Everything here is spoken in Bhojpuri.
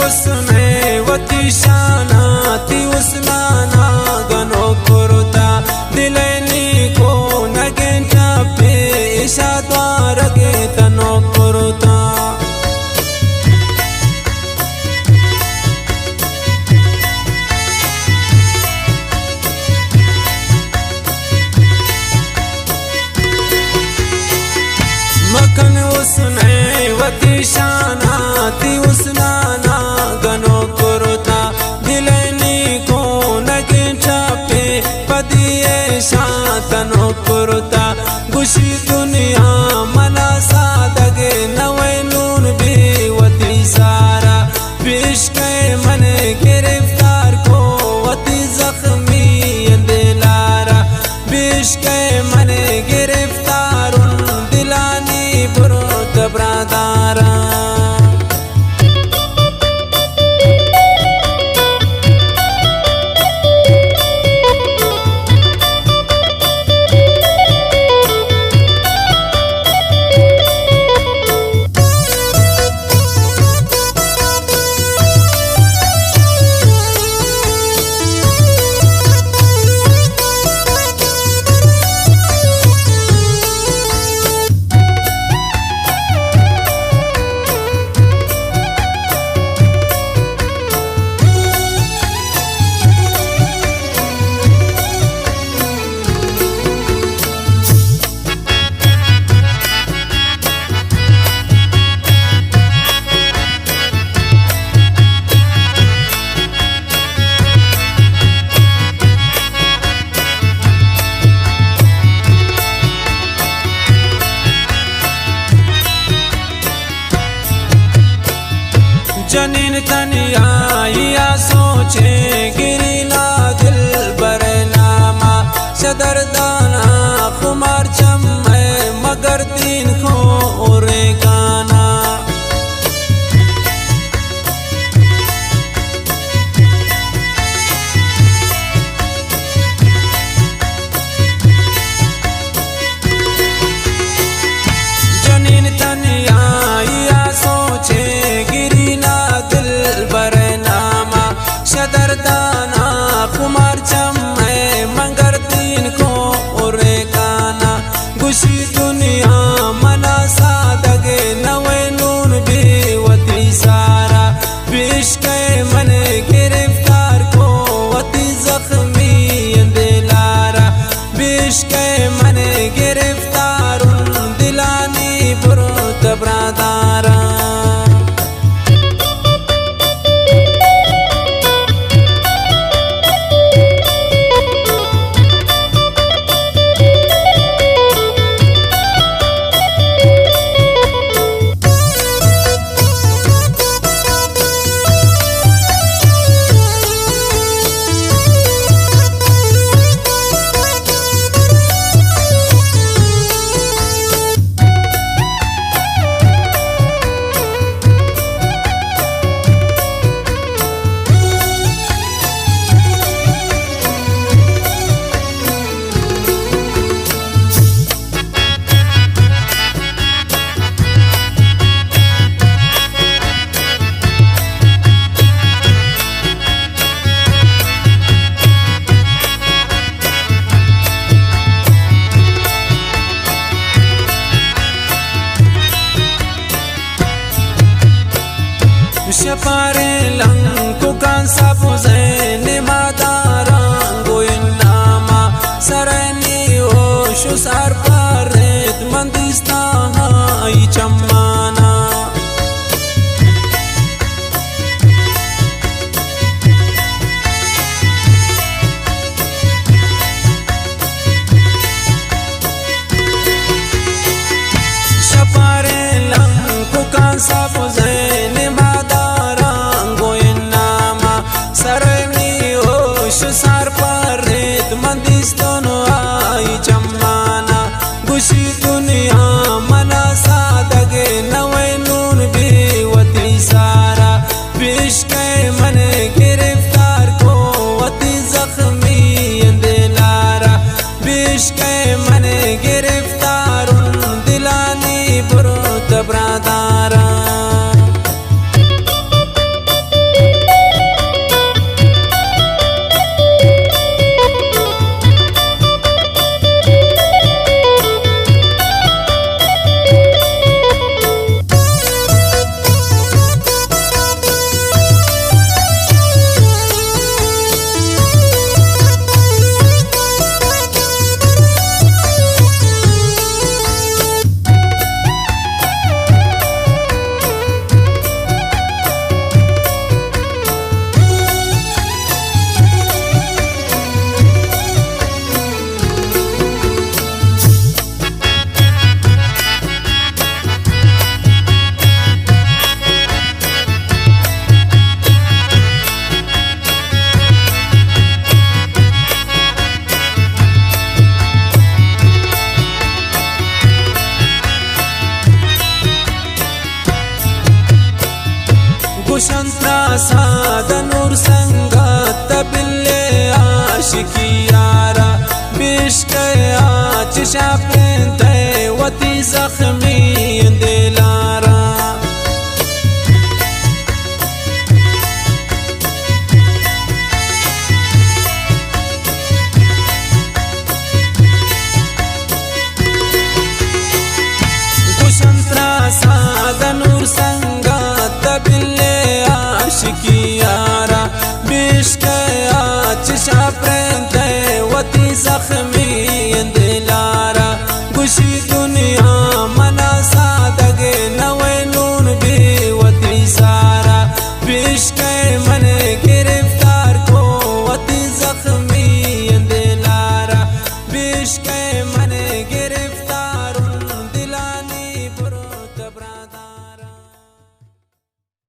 उसने वती शानाती उसनाना गनो कुरुता दिलनी को नगे चापे ईशा द्वार गे तनो कुरुता मखन उसने वती शानाती उसनाना गनो कुरुता दिलनी को नगे चापे पदिए शातनो कुरुता गुशी दुनिया मना सादगे नवैनून भी वती सारा पेश के मने गिरफ्तार को वती जख्मी दिलारा पेश के मने गिरफ्तार दिलानी बुरुत ब्रादारा जनीन तनिया या सोचे गिरिला दिल बरनामा सदरदाना खुमार चम है मगर तीन खो ओरे गाना जनीन तनिया या सोचे दरदाना कुमार चम्मे मंगर तीन को उरे गाना गुशी दुनिया मना सादगे नवैनून भी वती सारा पेश के मने गिरफ्तार को वती जख्मी दिलारा पेश के मने गिरफ्तार दिलानी बुरुत ब्रादारा शपारे लंकु कान सापु ज़ैन मादारांगो इन्नामा सरनी ओ शुसार पारेत मंदिस्ता हाई चम्माना शपारे लंकु कान सापु ज़ैन सर ساد نور سنگت بالله عاشقی یارا بشکیا چشا پرنته وتی زخمی دلارا گوشنترا ساد نور سنگت بالله عاشقی یارا بشکیا چشا پرنته وتی زخمی